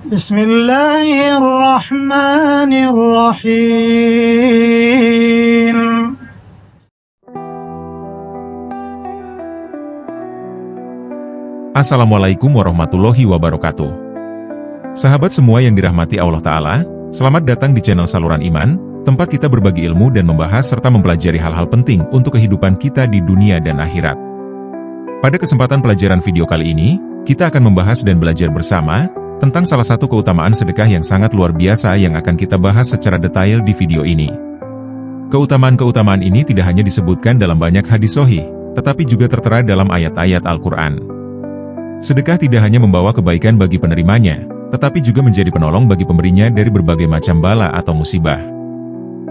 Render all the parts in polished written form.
Bismillahirrahmanirrahim. Assalamualaikum warahmatullahi wabarakatuh. Sahabat semua yang dirahmati Allah Ta'ala, selamat datang di channel Saluran Iman, tempat kita berbagi ilmu dan membahas serta mempelajari hal-hal penting untuk kehidupan kita di dunia dan akhirat. Pada kesempatan pelajaran video kali ini, kita akan membahas dan belajar bersama tentang salah satu keutamaan sedekah yang sangat luar biasa yang akan kita bahas secara detail di video ini. Keutamaan-keutamaan ini tidak hanya disebutkan dalam banyak hadis sahih, tetapi juga tertera dalam ayat-ayat Al-Quran. Sedekah tidak hanya membawa kebaikan bagi penerimanya, tetapi juga menjadi penolong bagi pemberinya dari berbagai macam bala atau musibah.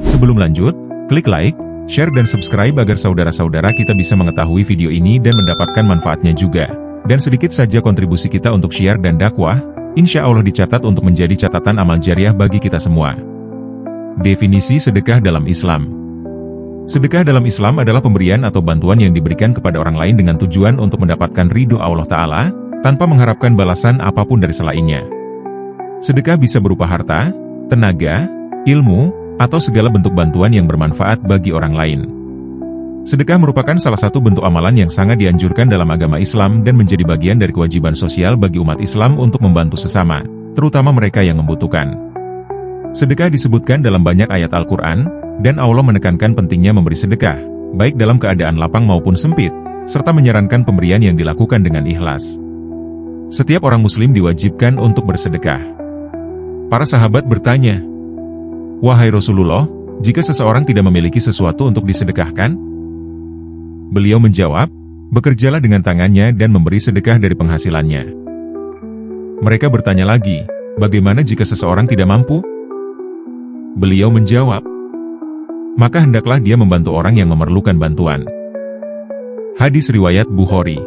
Sebelum lanjut, klik like, share dan subscribe agar saudara-saudara kita bisa mengetahui video ini dan mendapatkan manfaatnya juga. Dan sedikit saja kontribusi kita untuk share dan dakwah, insya Allah dicatat untuk menjadi catatan amal jariah bagi kita semua. Definisi sedekah dalam Islam. Sedekah dalam Islam adalah pemberian atau bantuan yang diberikan kepada orang lain dengan tujuan untuk mendapatkan ridho Allah Ta'ala, tanpa mengharapkan balasan apapun dari selainnya. Sedekah bisa berupa harta, tenaga, ilmu, atau segala bentuk bantuan yang bermanfaat bagi orang lain. Sedekah merupakan salah satu bentuk amalan yang sangat dianjurkan dalam agama Islam dan menjadi bagian dari kewajiban sosial bagi umat Islam untuk membantu sesama, terutama mereka yang membutuhkan. Sedekah disebutkan dalam banyak ayat Al-Quran, dan Allah menekankan pentingnya memberi sedekah, baik dalam keadaan lapang maupun sempit, serta menyarankan pemberian yang dilakukan dengan ikhlas. Setiap orang muslim diwajibkan untuk bersedekah. Para sahabat bertanya, "Wahai Rasulullah, jika seseorang tidak memiliki sesuatu untuk disedekahkan?" Beliau menjawab, "Bekerjalah dengan tangannya dan memberi sedekah dari penghasilannya." Mereka bertanya lagi, "Bagaimana jika seseorang tidak mampu?" Beliau menjawab, "Maka hendaklah dia membantu orang yang memerlukan bantuan." Hadis riwayat Bukhari.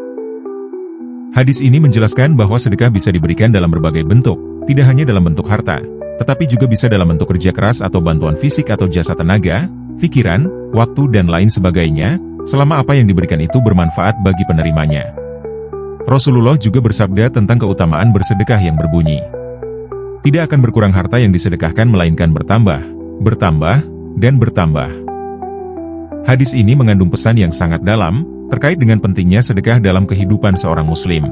Hadis ini menjelaskan bahwa sedekah bisa diberikan dalam berbagai bentuk, tidak hanya dalam bentuk harta, tetapi juga bisa dalam bentuk kerja keras atau bantuan fisik atau jasa tenaga, pikiran, waktu dan lain sebagainya, selama apa yang diberikan itu bermanfaat bagi penerimanya. Rasulullah juga bersabda tentang keutamaan bersedekah yang berbunyi, "Tidak akan berkurang harta yang disedekahkan melainkan bertambah, bertambah, dan bertambah." Hadis ini mengandung pesan yang sangat dalam, terkait dengan pentingnya sedekah dalam kehidupan seorang muslim.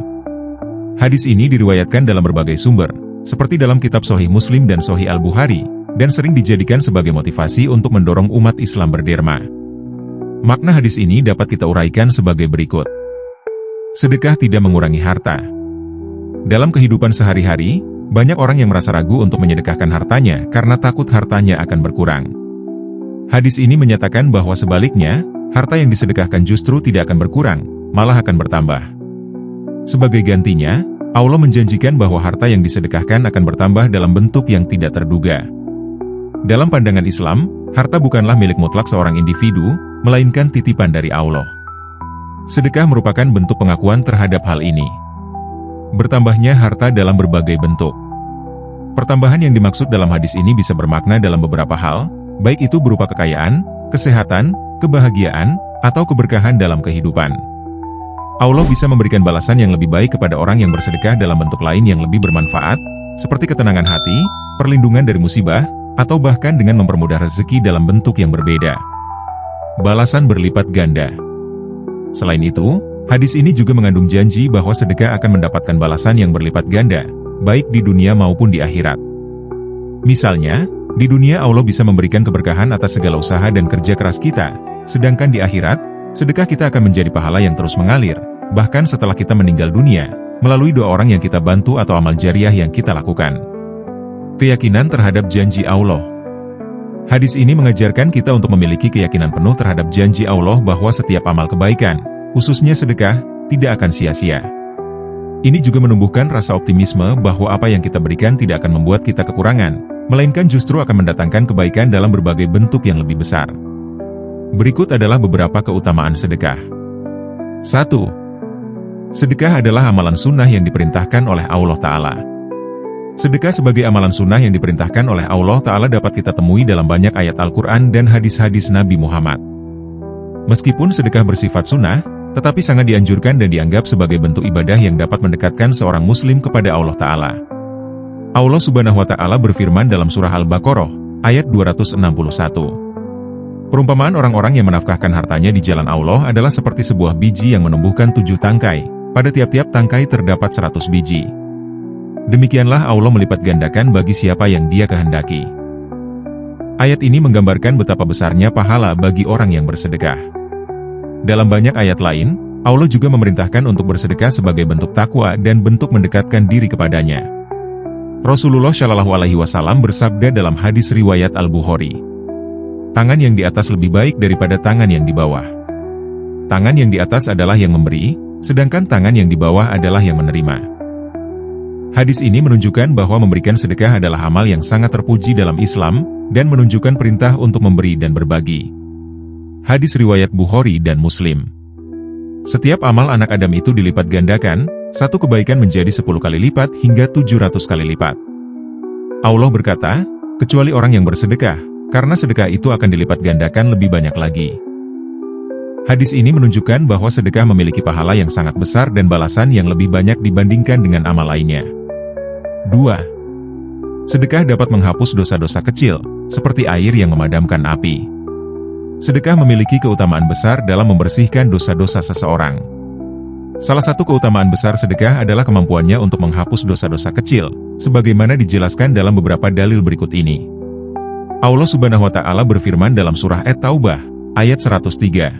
Hadis ini diriwayatkan dalam berbagai sumber, seperti dalam kitab Sahih Muslim dan Sahih Al-Bukhari, dan sering dijadikan sebagai motivasi untuk mendorong umat Islam berderma. Makna hadis ini dapat kita uraikan sebagai berikut. Sedekah tidak mengurangi harta. Dalam kehidupan sehari-hari, banyak orang yang merasa ragu untuk menyedekahkan hartanya karena takut hartanya akan berkurang. Hadis ini menyatakan bahwa sebaliknya, harta yang disedekahkan justru tidak akan berkurang, malah akan bertambah. Sebagai gantinya, Allah menjanjikan bahwa harta yang disedekahkan akan bertambah dalam bentuk yang tidak terduga. Dalam pandangan Islam, harta bukanlah milik mutlak seorang individu, melainkan titipan dari Allah. Sedekah merupakan bentuk pengakuan terhadap hal ini. Bertambahnya harta dalam berbagai bentuk. Pertambahan yang dimaksud dalam hadis ini bisa bermakna dalam beberapa hal, baik itu berupa kekayaan, kesehatan, kebahagiaan, atau keberkahan dalam kehidupan. Allah bisa memberikan balasan yang lebih baik kepada orang yang bersedekah dalam bentuk lain yang lebih bermanfaat, seperti ketenangan hati, perlindungan dari musibah, atau bahkan dengan mempermudah rezeki dalam bentuk yang berbeda. Balasan berlipat ganda. Selain itu, hadis ini juga mengandung janji bahwa sedekah akan mendapatkan balasan yang berlipat ganda, baik di dunia maupun di akhirat. Misalnya, di dunia Allah bisa memberikan keberkahan atas segala usaha dan kerja keras kita, sedangkan di akhirat, sedekah kita akan menjadi pahala yang terus mengalir, bahkan setelah kita meninggal dunia, melalui doa orang yang kita bantu atau amal jariah yang kita lakukan. Keyakinan terhadap janji Allah. Hadis ini mengajarkan kita untuk memiliki keyakinan penuh terhadap janji Allah bahwa setiap amal kebaikan, khususnya sedekah, tidak akan sia-sia. Ini juga menumbuhkan rasa optimisme bahwa apa yang kita berikan tidak akan membuat kita kekurangan, melainkan justru akan mendatangkan kebaikan dalam berbagai bentuk yang lebih besar. Berikut adalah beberapa keutamaan sedekah. 1. Sedekah adalah amalan sunnah yang diperintahkan oleh Allah Ta'ala. Sedekah sebagai amalan sunnah yang diperintahkan oleh Allah Ta'ala dapat kita temui dalam banyak ayat Al-Quran dan hadis-hadis Nabi Muhammad. Meskipun sedekah bersifat sunnah, tetapi sangat dianjurkan dan dianggap sebagai bentuk ibadah yang dapat mendekatkan seorang muslim kepada Allah Ta'ala. Allah Subhanahu wa Ta'ala berfirman dalam surah Al-Baqarah, ayat 261. Perumpamaan orang-orang yang menafkahkan hartanya di jalan Allah adalah seperti sebuah biji yang menumbuhkan 7 tangkai. Pada tiap-tiap tangkai terdapat 100 biji. Demikianlah Allah melipat gandakan bagi siapa yang Dia kehendaki. Ayat ini menggambarkan betapa besarnya pahala bagi orang yang bersedekah. Dalam banyak ayat lain, Allah juga memerintahkan untuk bersedekah sebagai bentuk takwa dan bentuk mendekatkan diri kepadanya. Rasulullah Shallallahu Alaihi Wasallam bersabda dalam hadis riwayat Al-Bukhari, "Tangan yang di atas lebih baik daripada tangan yang di bawah. Tangan yang di atas adalah yang memberi, sedangkan tangan yang di bawah adalah yang menerima." Hadis ini menunjukkan bahwa memberikan sedekah adalah amal yang sangat terpuji dalam Islam, dan menunjukkan perintah untuk memberi dan berbagi. Hadis riwayat Bukhari dan Muslim. Setiap amal anak Adam itu dilipat gandakan, satu kebaikan menjadi 10 kali lipat hingga 700 kali lipat. Allah berkata, kecuali orang yang bersedekah, karena sedekah itu akan dilipat gandakan lebih banyak lagi. Hadis ini menunjukkan bahwa sedekah memiliki pahala yang sangat besar dan balasan yang lebih banyak dibandingkan dengan amal lainnya. 2. Sedekah dapat menghapus dosa-dosa kecil, seperti air yang memadamkan api. Sedekah memiliki keutamaan besar dalam membersihkan dosa-dosa seseorang. Salah satu keutamaan besar sedekah adalah kemampuannya untuk menghapus dosa-dosa kecil, sebagaimana dijelaskan dalam beberapa dalil berikut ini. Allah Subhanahu wa Ta'ala berfirman dalam surah At-Taubah, ayat 103.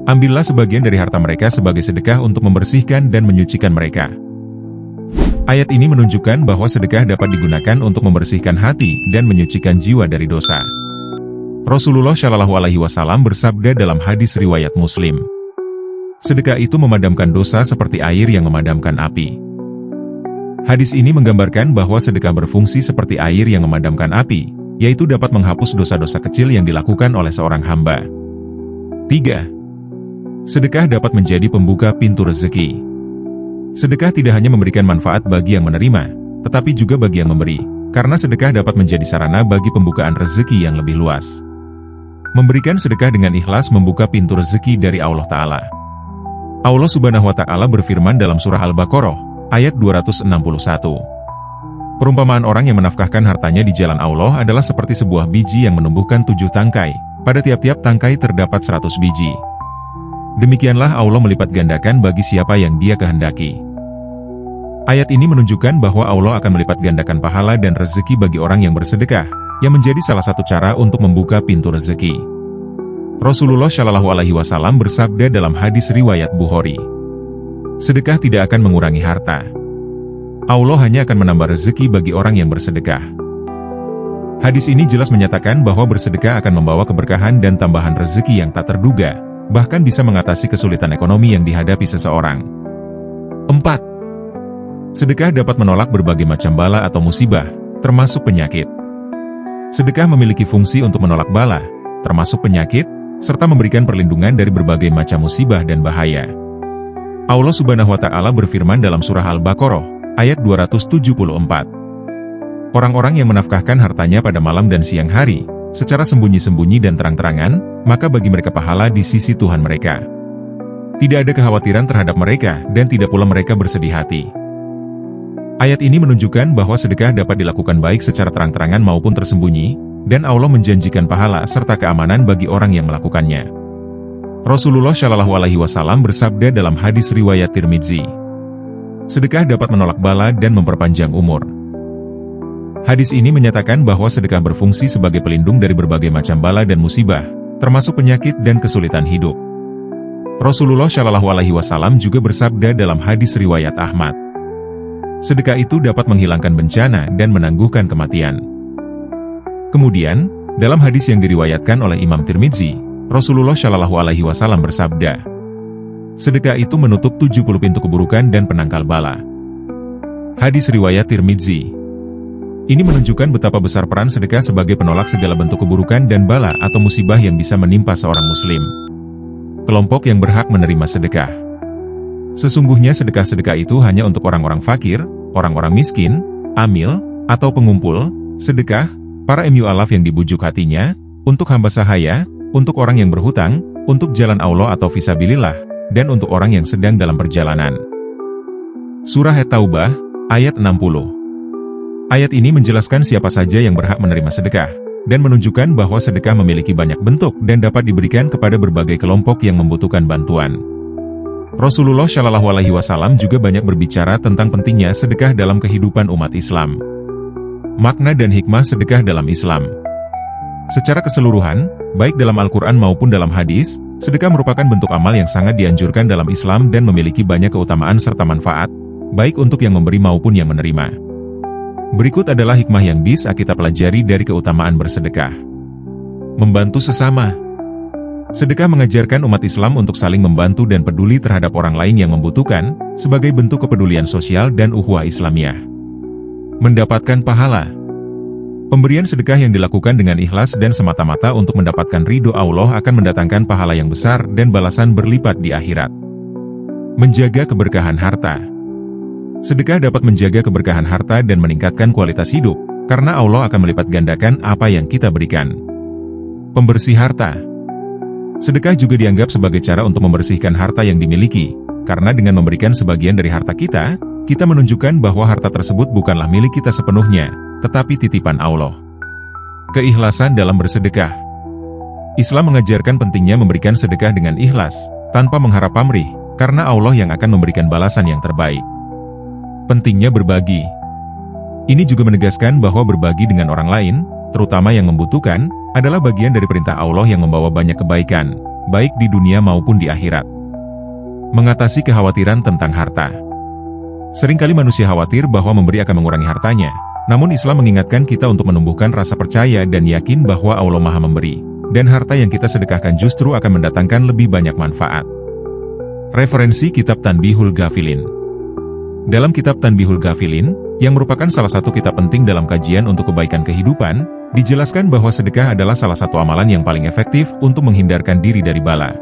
"Ambillah sebagian dari harta mereka sebagai sedekah untuk membersihkan dan menyucikan mereka." Ayat ini menunjukkan bahwa sedekah dapat digunakan untuk membersihkan hati dan menyucikan jiwa dari dosa. Rasulullah Shallallahu Alaihi Wasallam bersabda dalam hadis riwayat Muslim, "Sedekah itu memadamkan dosa seperti air yang memadamkan api." Hadis ini menggambarkan bahwa sedekah berfungsi seperti air yang memadamkan api, yaitu dapat menghapus dosa-dosa kecil yang dilakukan oleh seorang hamba. 3. Sedekah dapat menjadi pembuka pintu rezeki. Sedekah tidak hanya memberikan manfaat bagi yang menerima, tetapi juga bagi yang memberi, karena sedekah dapat menjadi sarana bagi pembukaan rezeki yang lebih luas. Memberikan sedekah dengan ikhlas membuka pintu rezeki dari Allah Ta'ala. Allah Subhanahu wa Ta'ala berfirman dalam surah Al-Baqarah, ayat 261. Perumpamaan orang yang menafkahkan hartanya di jalan Allah adalah seperti sebuah biji yang menumbuhkan 7 tangkai. Pada tiap-tiap tangkai terdapat 100 biji. Demikianlah Allah melipat gandakan bagi siapa yang Dia kehendaki. Ayat ini menunjukkan bahwa Allah akan melipat gandakan pahala dan rezeki bagi orang yang bersedekah, yang menjadi salah satu cara untuk membuka pintu rezeki. Rasulullah Shallallahu Alaihi Wasallam bersabda dalam hadis riwayat Bukhari, "Sedekah tidak akan mengurangi harta. Allah hanya akan menambah rezeki bagi orang yang bersedekah." Hadis ini jelas menyatakan bahwa bersedekah akan membawa keberkahan dan tambahan rezeki yang tak terduga, bahkan bisa mengatasi kesulitan ekonomi yang dihadapi seseorang. 4. Sedekah dapat menolak berbagai macam bala atau musibah, termasuk penyakit. Sedekah memiliki fungsi untuk menolak bala, termasuk penyakit, serta memberikan perlindungan dari berbagai macam musibah dan bahaya. Allah Subhanahu wa Ta'ala berfirman dalam surah Al-Baqarah, ayat 274. Orang-orang yang menafkahkan hartanya pada malam dan siang hari, secara sembunyi-sembunyi dan terang-terangan, maka bagi mereka pahala di sisi Tuhan mereka. Tidak ada kekhawatiran terhadap mereka, dan tidak pula mereka bersedih hati. Ayat ini menunjukkan bahwa sedekah dapat dilakukan baik secara terang-terangan maupun tersembunyi, dan Allah menjanjikan pahala serta keamanan bagi orang yang melakukannya. Rasulullah Shallallahu Alaihi Wasallam bersabda dalam hadis riwayat Tirmidzi, "Sedekah dapat menolak bala dan memperpanjang umur." Hadis ini menyatakan bahwa sedekah berfungsi sebagai pelindung dari berbagai macam bala dan musibah, termasuk penyakit dan kesulitan hidup. Rasulullah Shallallahu Alaihi Wasallam juga bersabda dalam hadis riwayat Ahmad, "Sedekah itu dapat menghilangkan bencana dan menangguhkan kematian." Kemudian, dalam hadis yang diriwayatkan oleh Imam Tirmidzi, Rasulullah Shallallahu Alaihi Wasallam bersabda, "Sedekah itu menutup 70 pintu keburukan dan penangkal bala." Hadis riwayat Tirmidzi. Ini menunjukkan betapa besar peran sedekah sebagai penolak segala bentuk keburukan dan bala atau musibah yang bisa menimpa seorang muslim. Kelompok yang berhak menerima sedekah. Sesungguhnya sedekah-sedekah itu hanya untuk orang-orang fakir, orang-orang miskin, amil, atau pengumpul, sedekah, para mu'alaf yang dibujuk hatinya, untuk hamba sahaya, untuk orang yang berhutang, untuk jalan Allah atau fisabilillah, dan untuk orang yang sedang dalam perjalanan. Surah At-Taubah, ayat 60. Ayat ini menjelaskan siapa saja yang berhak menerima sedekah, dan menunjukkan bahwa sedekah memiliki banyak bentuk dan dapat diberikan kepada berbagai kelompok yang membutuhkan bantuan. Rasulullah Shallallahu Alaihi Wasallam juga banyak berbicara tentang pentingnya sedekah dalam kehidupan umat Islam. Makna dan hikmah sedekah dalam Islam. Secara keseluruhan, baik dalam Al-Quran maupun dalam hadis, sedekah merupakan bentuk amal yang sangat dianjurkan dalam Islam dan memiliki banyak keutamaan serta manfaat, baik untuk yang memberi maupun yang menerima. Berikut adalah hikmah yang bisa kita pelajari dari keutamaan bersedekah. Membantu sesama. Sedekah mengajarkan umat Islam untuk saling membantu dan peduli terhadap orang lain yang membutuhkan, sebagai bentuk kepedulian sosial dan ukhuwah Islamiyah. Mendapatkan pahala. Pemberian sedekah yang dilakukan dengan ikhlas dan semata-mata untuk mendapatkan ridho Allah akan mendatangkan pahala yang besar dan balasan berlipat di akhirat. Menjaga keberkahan harta. Sedekah dapat menjaga keberkahan harta dan meningkatkan kualitas hidup, karena Allah akan melipat gandakan apa yang kita berikan. Pembersih harta. Sedekah juga dianggap sebagai cara untuk membersihkan harta yang dimiliki, karena dengan memberikan sebagian dari harta kita, kita menunjukkan bahwa harta tersebut bukanlah milik kita sepenuhnya, tetapi titipan Allah. Keikhlasan dalam bersedekah. Islam mengajarkan pentingnya memberikan sedekah dengan ikhlas, tanpa mengharap pamrih, karena Allah yang akan memberikan balasan yang terbaik. Pentingnya berbagi. Ini juga menegaskan bahwa berbagi dengan orang lain, terutama yang membutuhkan, adalah bagian dari perintah Allah yang membawa banyak kebaikan, baik di dunia maupun di akhirat. Mengatasi kekhawatiran tentang harta. Seringkali manusia khawatir bahwa memberi akan mengurangi hartanya, namun Islam mengingatkan kita untuk menumbuhkan rasa percaya dan yakin bahwa Allah Maha Memberi, dan harta yang kita sedekahkan justru akan mendatangkan lebih banyak manfaat. Referensi Kitab Tanbihul Ghafilin. Dalam Kitab Tanbihul Ghafilin, yang merupakan salah satu kitab penting dalam kajian untuk kebaikan kehidupan, dijelaskan bahwa sedekah adalah salah satu amalan yang paling efektif untuk menghindarkan diri dari bala.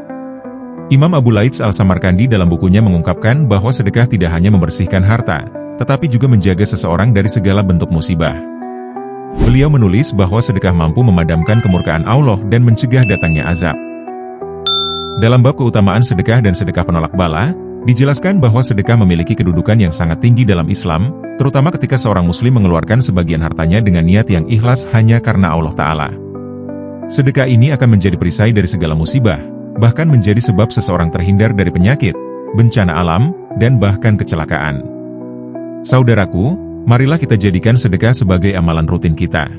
Imam Abu Laits Al-Samarkandi dalam bukunya mengungkapkan bahwa sedekah tidak hanya membersihkan harta, tetapi juga menjaga seseorang dari segala bentuk musibah. Beliau menulis bahwa sedekah mampu memadamkan kemurkaan Allah dan mencegah datangnya azab. Dalam bab keutamaan sedekah dan sedekah penolak bala, dijelaskan bahwa sedekah memiliki kedudukan yang sangat tinggi dalam Islam, terutama ketika seorang muslim mengeluarkan sebagian hartanya dengan niat yang ikhlas hanya karena Allah Ta'ala. Sedekah ini akan menjadi perisai dari segala musibah, bahkan menjadi sebab seseorang terhindar dari penyakit, bencana alam, dan bahkan kecelakaan. Saudaraku, marilah kita jadikan sedekah sebagai amalan rutin kita.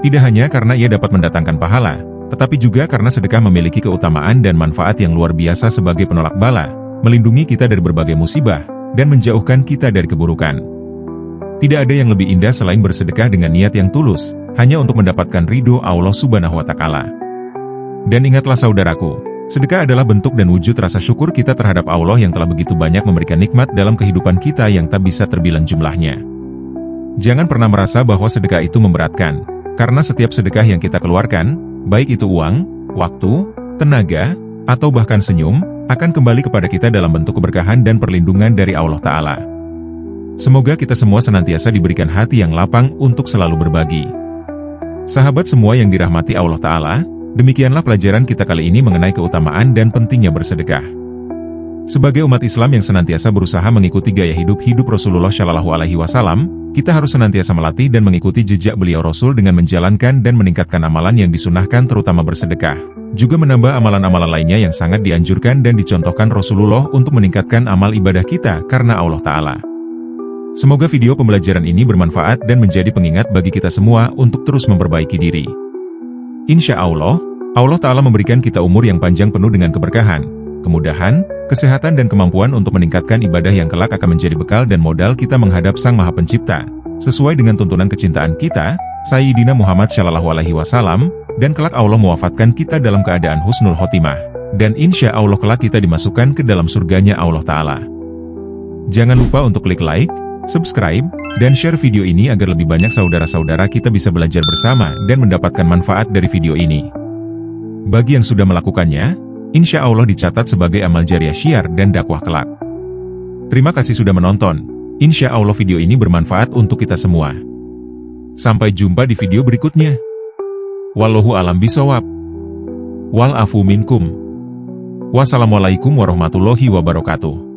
Tidak hanya karena ia dapat mendatangkan pahala, tetapi juga karena sedekah memiliki keutamaan dan manfaat yang luar biasa sebagai penolak bala, melindungi kita dari berbagai musibah, dan menjauhkan kita dari keburukan. Tidak ada yang lebih indah selain bersedekah dengan niat yang tulus, hanya untuk mendapatkan ridho Allah Subhanahu wa Ta'ala. Dan ingatlah saudaraku, sedekah adalah bentuk dan wujud rasa syukur kita terhadap Allah yang telah begitu banyak memberikan nikmat dalam kehidupan kita yang tak bisa terbilang jumlahnya. Jangan pernah merasa bahwa sedekah itu memberatkan, karena setiap sedekah yang kita keluarkan, baik itu uang, waktu, tenaga, atau bahkan senyum, akan kembali kepada kita dalam bentuk keberkahan dan perlindungan dari Allah Ta'ala. Semoga kita semua senantiasa diberikan hati yang lapang untuk selalu berbagi. Sahabat semua yang dirahmati Allah Ta'ala, demikianlah pelajaran kita kali ini mengenai keutamaan dan pentingnya bersedekah. Sebagai umat Islam yang senantiasa berusaha mengikuti gaya hidup Rasulullah Shallallahu Alaihi Wasallam, kita harus senantiasa melatih dan mengikuti jejak beliau Rasul dengan menjalankan dan meningkatkan amalan yang disunahkan terutama bersedekah. Juga menambah amalan-amalan lainnya yang sangat dianjurkan dan dicontohkan Rasulullah untuk meningkatkan amal ibadah kita karena Allah Ta'ala. Semoga video pembelajaran ini bermanfaat dan menjadi pengingat bagi kita semua untuk terus memperbaiki diri. Insya Allah, Allah Ta'ala memberikan kita umur yang panjang penuh dengan keberkahan, kemudahan, kesehatan dan kemampuan untuk meningkatkan ibadah yang kelak akan menjadi bekal dan modal kita menghadap Sang Maha Pencipta, sesuai dengan tuntunan kecintaan kita, Sayyidina Muhammad Shallallahu Alaihi Wasallam, dan kelak Allah mewafatkan kita dalam keadaan husnul khotimah, dan insya Allah kelak kita dimasukkan ke dalam surganya Allah Ta'ala. Jangan lupa untuk klik like, subscribe, dan share video ini agar lebih banyak saudara-saudara kita bisa belajar bersama dan mendapatkan manfaat dari video ini. Bagi yang sudah melakukannya, insya Allah dicatat sebagai amal jariah syiar dan dakwah kelak. Terima kasih sudah menonton, insya Allah video ini bermanfaat untuk kita semua. Sampai jumpa di video berikutnya. Wallahu a'lam bishawab. Wal afu minkum. Wassalamualaikum warahmatullahi wabarakatuh.